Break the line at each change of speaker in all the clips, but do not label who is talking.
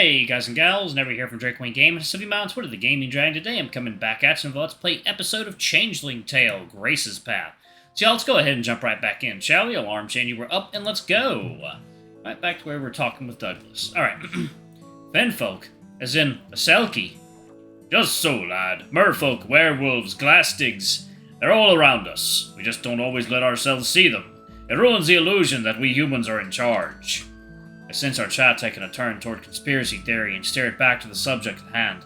Hey guys and gals, Never here from Drake Wayne Game, and City Mounts, what are the Gaming Dragon? Today I'm coming back at you with a Let's Play episode of Changeling Tale, Grace's Path. So y'all, let's go ahead and jump right back in, shall we? Alarm chain, you were up, and let's go! Right back to where we were talking with Douglas. Alright. Fenfolk, as in a Selkie. Just so, lad. Merfolk, werewolves, glassdigs, they're all around us. We just don't always let ourselves see them. It ruins the illusion that we humans are in charge. I sense our chat taking a turn toward conspiracy theory and stared back to the subject at hand.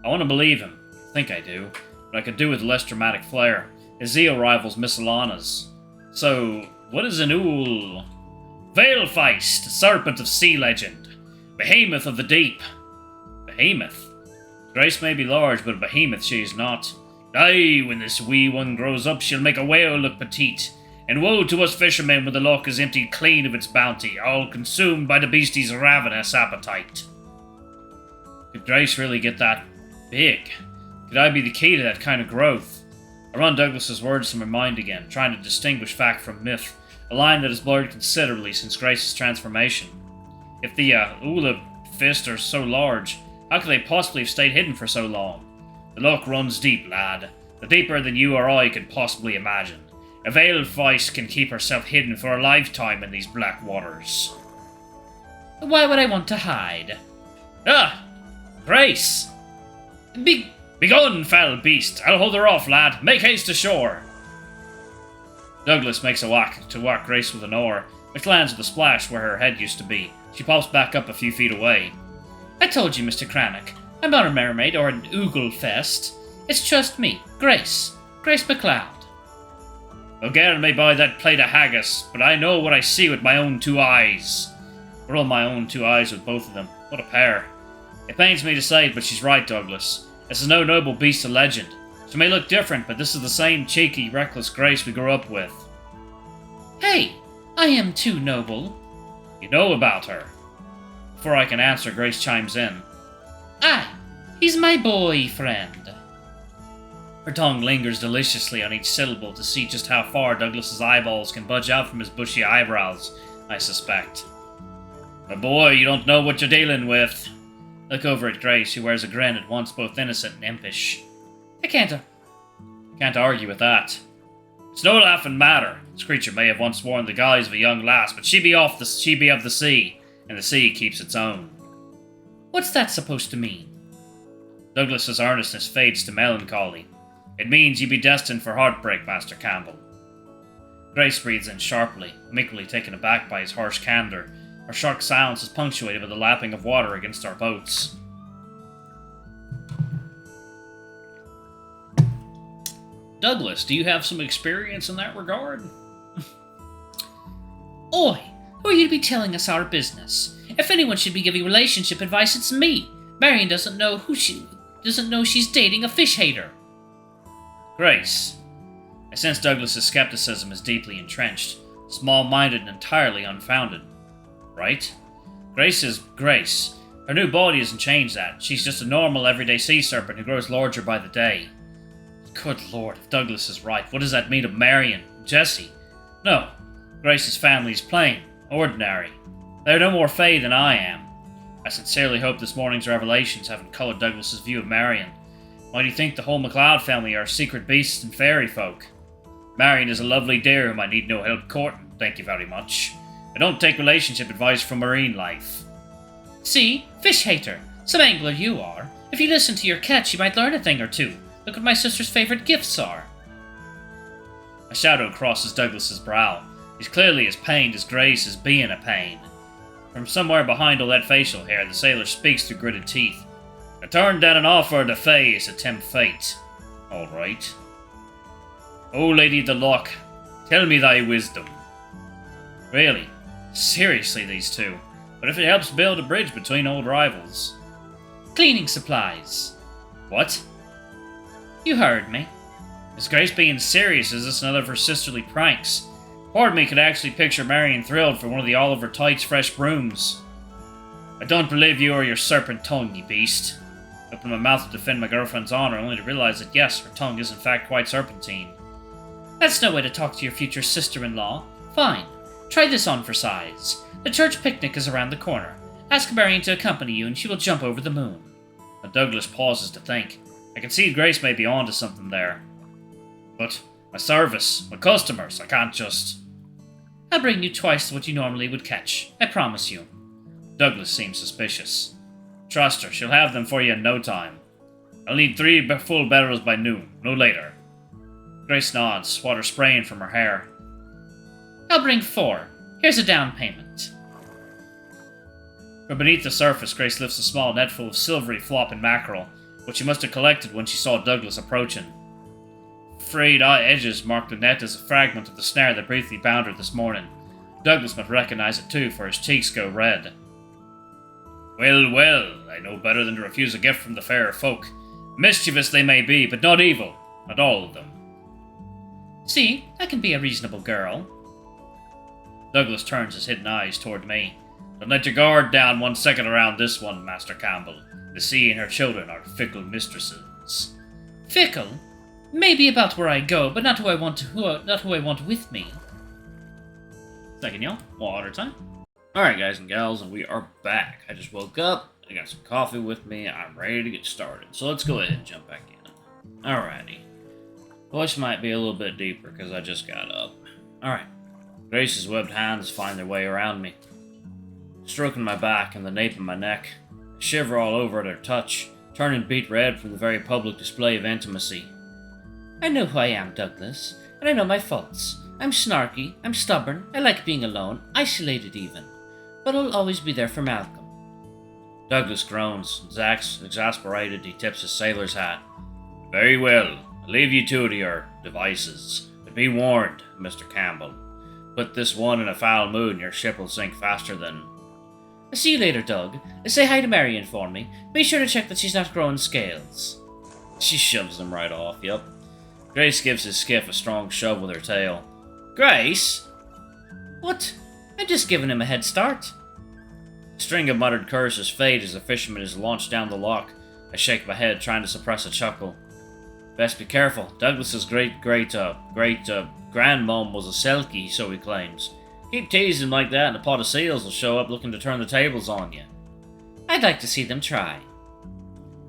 I want to believe him. I think I do. But I could do with less dramatic flair. His zeal rivals Miss Alana's. So, what is an ool? Veilfeist, serpent of sea legend. Behemoth of the deep. Behemoth? Grace may be large, but a behemoth she is not. Aye, when this wee one grows up, she'll make a whale look petite. And woe to us fishermen when the loch is emptied clean of its bounty, all consumed by the beastie's ravenous appetite. Could Grace really get that big? Could I be the key to that kind of growth? I run Douglas's words from my mind again, trying to distinguish fact from myth, a line that has blurred considerably since Grace's transformation. If the Ula fists are so large, how could they possibly have stayed hidden for so long? The loch runs deep, lad. The deeper than you or I could possibly imagine. A Veilfeist can keep herself hidden for a lifetime in these black waters. Why would I want to hide? Ah! Grace! Begone, foul beast! I'll hold her off, lad. Make haste ashore! Douglas makes a whack to whack Grace with an oar, which lands with a splash where her head used to be. She pops back up a few feet away. I told you, Mr. Crannock. I'm not a mermaid or an oogle-fest. It's just me, Grace. Grace MacLeod. Forgive me by that plate of haggis, but I know what I see with my own two eyes. Roll my own two eyes with both of them. What a pair. It pains me to say it, but she's right, Douglas. This is no noble beast of legend. She may look different, but this is the same cheeky, reckless Grace we grew up with. Hey, I am too noble. You know about her. Before I can answer, Grace chimes in. Aye, he's my boyfriend. Her tongue lingers deliciously on each syllable to see just how far Douglas's eyeballs can budge out from his bushy eyebrows, I suspect. My boy, you don't know what you're dealing with. Look over at Grace, who wears a grin at once both innocent and impish. I can't argue with that. It's no laughing matter. This creature may have once worn the guise of a young lass, but she be of the sea, and the sea keeps its own. What's that supposed to mean? Douglas's earnestness fades to melancholy. It means ye be destined for heartbreak, Master Campbell. Grace breathes in sharply, meekly taken aback by his harsh candour. Her sharp silence is punctuated by the lapping of water against our boats. Douglas, do you have some experience in that regard? Oi, who are you to be telling us our business? If anyone should be giving relationship advice, it's me. Marion doesn't know she's dating a fish hater. Grace. I sense Douglas's skepticism is deeply entrenched, small-minded and entirely unfounded. Right? Grace is Grace. Her new body hasn't changed that. She's just a normal, everyday sea serpent who grows larger by the day. Good lord, if Douglas is right, what does that mean of Marion, Jessie? No, Grace's family is plain, ordinary. They're no more fae than I am. I sincerely hope this morning's revelations haven't colored Douglas's view of Marion. Why do you think the whole MacLeod family are secret beasts and fairy folk? Marion is a lovely dear whom I need no help courting, thank you very much. I don't take relationship advice from marine life. See? Fish hater. Some angler you are. If you listen to your catch, you might learn a thing or two. Look what my sister's favourite gifts are. A shadow crosses Douglas's brow. He's clearly as pained as Grace is being a pain. From somewhere behind all that facial hair, the sailor speaks through gritted teeth. I turned down an offer to face to tempt fate. All right. O Lady of the Loch, tell me thy wisdom. Really? Seriously, these two. But if it helps build a bridge between old rivals. Cleaning supplies. What? You heard me. Is Grace being serious? Is this another of her sisterly pranks? Part of me could actually picture Marion thrilled for one of the Oliver Tyt's fresh brooms. I don't believe you or your serpent tongue, you beast. I opened my mouth to defend my girlfriend's honor, only to realize that yes, her tongue is in fact quite serpentine. That's no way to talk to your future sister-in-law. Fine. Try this on for size. The church picnic is around the corner. Ask Marion to accompany you, and she will jump over the moon. But Douglas pauses to think. I can see Grace may be onto something there. But my service, my customers, I can't just... I'll bring you twice what you normally would catch. I promise you. Douglas seems suspicious. Trust her, she'll have them for you in no time. I'll need 3 full barrels by noon, no later. Grace nods, water spraying from her hair. I'll bring 4. Here's a down payment. From beneath the surface, Grace lifts a small net full of silvery flopping mackerel, which she must have collected when she saw Douglas approaching. Frayed edges mark the net as a fragment of the snare that briefly bound her this morning. Douglas must recognize it too, for his cheeks go red. Well, well, I know better than to refuse a gift from the fairer folk. Mischievous they may be, but not evil. Not all of them. See, I can be a reasonable girl. Douglas turns his hidden eyes toward me. Don't let your guard down 1 second around this one, Master Campbell. The sea and her children are fickle mistresses. Fickle? Maybe about where I go, but not who I want with me. Second, y'all. Water time. Alright, guys and gals, and we are back. I just woke up. I got some coffee with me. I'm ready to get started. So let's go ahead and jump back in. Alrighty. Voice might be a little bit deeper because I just got up. Alright. Grace's webbed hands find their way around me, stroking my back and the nape of my neck. I shiver all over at her touch, turning beet red from the very public display of intimacy. I know who I am, Douglas, and I know my faults. I'm snarky, I'm stubborn, I like being alone, isolated even. But I'll always be there for Malcolm. Douglas groans. Zach's exasperated. He tips his sailor's hat. Very well. I'll leave you two to your devices. But be warned, Mr. Campbell. Put this one in a foul mood and your ship will sink faster than... I'll see you later, Doug. Say hi to Marion for me. Be sure to check that she's not growing scales. She shoves them right off, yep. Grace gives his skiff a strong shove with her tail. Grace? What? I'm just giving him a head start. A string of muttered curses fade as the fisherman is launched down the lock. I shake my head, trying to suppress a chuckle. Best be careful. Douglas's great-grandmom was a selkie, so he claims. Keep teasing like that and a pot of seals will show up looking to turn the tables on you. I'd like to see them try.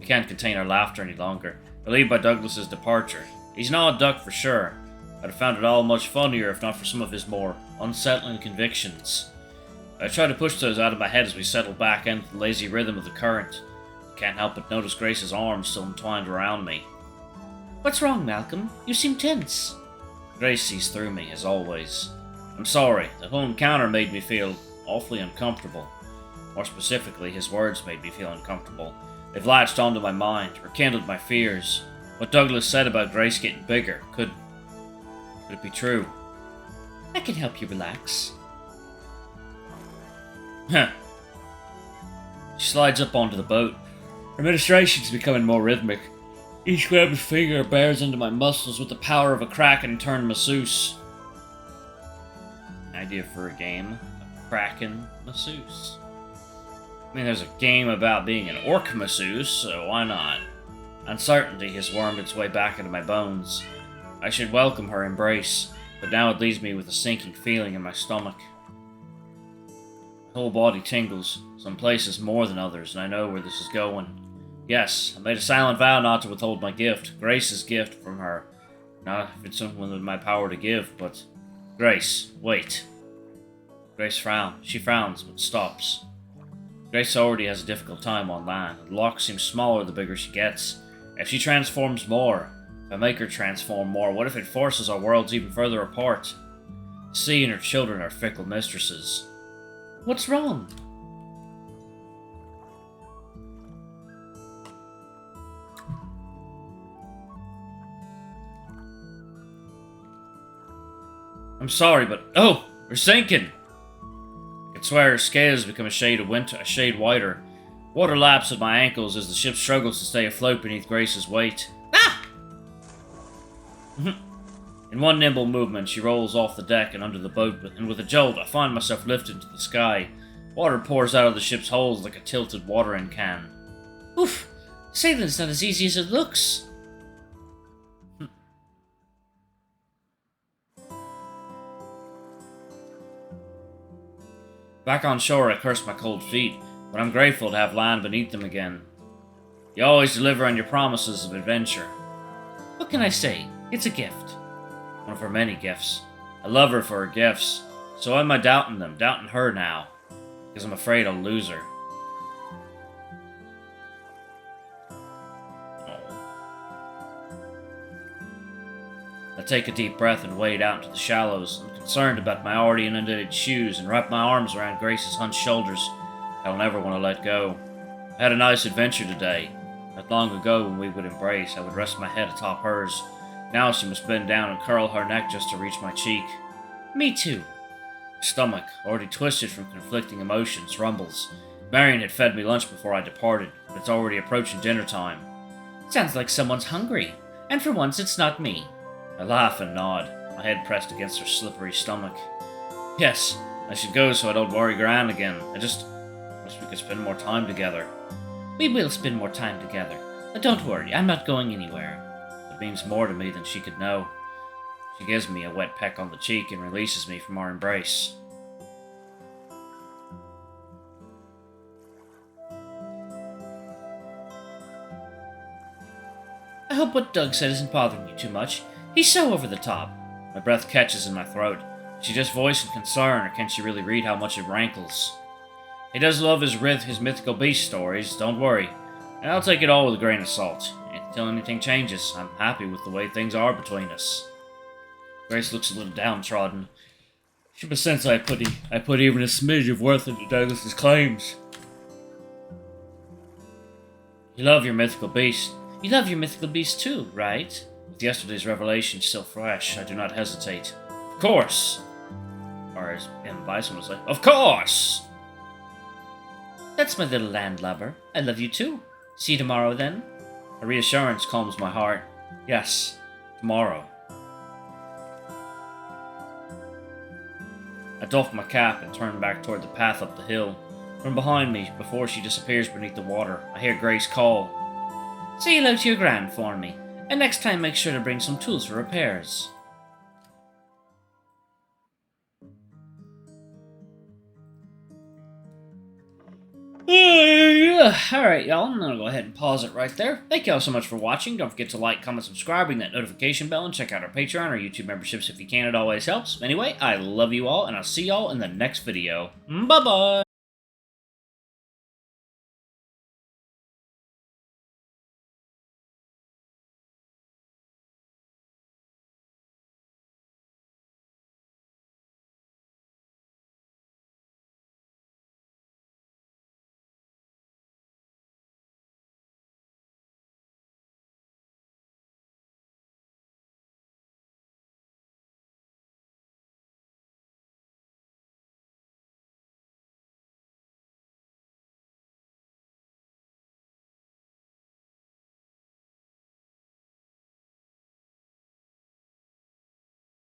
We can't contain our laughter any longer, relieved by Douglas's departure. He's an odd duck for sure. I'd have found it all much funnier if not for some of his more unsettling convictions. I try to push those out of my head as we settle back into the lazy rhythm of the current. I can't help but notice Grace's arms still entwined around me. What's wrong, Malcolm? You seem tense. Grace sees through me, as always. I'm sorry. The whole encounter made me feel awfully uncomfortable. More specifically, his words made me feel uncomfortable. They've latched onto my mind, rekindled my fears. What Douglas said about Grace getting bigger, could it be true? I can help you relax. Huh. She slides up onto the boat. Her ministration's becoming more rhythmic. Each webbed finger bears into my muscles with the power of a kraken turned masseuse. An idea for a game. A kraken masseuse. I mean, there's a game about being an orc masseuse, so why not? Uncertainty has wormed its way back into my bones. I should welcome her embrace, but now it leaves me with a sinking feeling in my stomach. My whole body tingles, some places more than others, and I know where this is going. Yes, I made a silent vow not to withhold my gift, Grace's gift from her. Not if it's something within my power to give, but... Grace, wait. Grace frowns. She frowns, but stops. Grace already has a difficult time on land. The lock seems smaller the bigger she gets. If she transforms more, if I make her transform more, what if it forces our worlds even further apart? The sea and her children are fickle mistresses. What's wrong? I'm sorry, but... Oh! We're sinking! I could swear her scales become a shade whiter. Water laps at my ankles as the ship struggles to stay afloat beneath Grace's weight. Ah! In one nimble movement, she rolls off the deck and under the boat, and with a jolt, I find myself lifted into the sky. Water pours out of the ship's holes like a tilted watering can. Oof! Sailing's not as easy as it looks. Back on shore, I curse my cold feet. but I'm grateful to have land beneath them again. You always deliver on your promises of adventure. What can I say? It's a gift. One of her many gifts. I love her for her gifts. So why am I doubting them? Doubting her now? Because I'm afraid I'll lose her. I take a deep breath and wade out into the shallows. I'm concerned about my already inundated shoes and wrap my arms around Grace's hunched shoulders. I'll never want to let go. I had a nice adventure today. Not long ago when we would embrace, I would rest my head atop hers. Now she must bend down and curl her neck just to reach my cheek. Me too. My stomach, already twisted from conflicting emotions, rumbles. Marion had fed me lunch before I departed, but it's already approaching dinner time. Sounds like someone's hungry, and for once it's not me. I laugh and nod, my head pressed against her slippery stomach. Yes, I should go so I don't worry Gran again. I just wish we could spend more time together. We will spend more time together. Don't worry, I'm not going anywhere. It means more to me than she could know. She gives me a wet peck on the cheek and releases me from our embrace. I hope what Doug said isn't bothering you too much. He's so over the top. My breath catches in my throat. Is she just voicing concern, or can she really read how much it rankles? He does love his mythical beast stories, don't worry. And I'll take it all with a grain of salt. Until anything changes, I'm happy with the way things are between us. Grace looks a little downtrodden. She resents I put even a smidge of worth into Douglas's claims. You love your mythical beast. You love your mythical beast too, right? With yesterday's revelation still fresh, I do not hesitate. Of course! Or as M. Bison would say, of course! That's my little landlubber. I love you too. See you tomorrow then? A reassurance calms my heart. Yes, tomorrow. I doff my cap and turn back toward the path up the hill. From behind me, before she disappears beneath the water, I hear Grace call. Say hello to your gran for me, and next time make sure to bring some tools for repairs. Alright, y'all, I'm gonna go ahead and pause it right there. Thank y'all so much for watching. Don't forget to like, comment, subscribe, ring that notification bell, and check out our Patreon or YouTube memberships if you can. It always helps. Anyway, I love you all, and I'll see y'all in the next video. Bye-bye!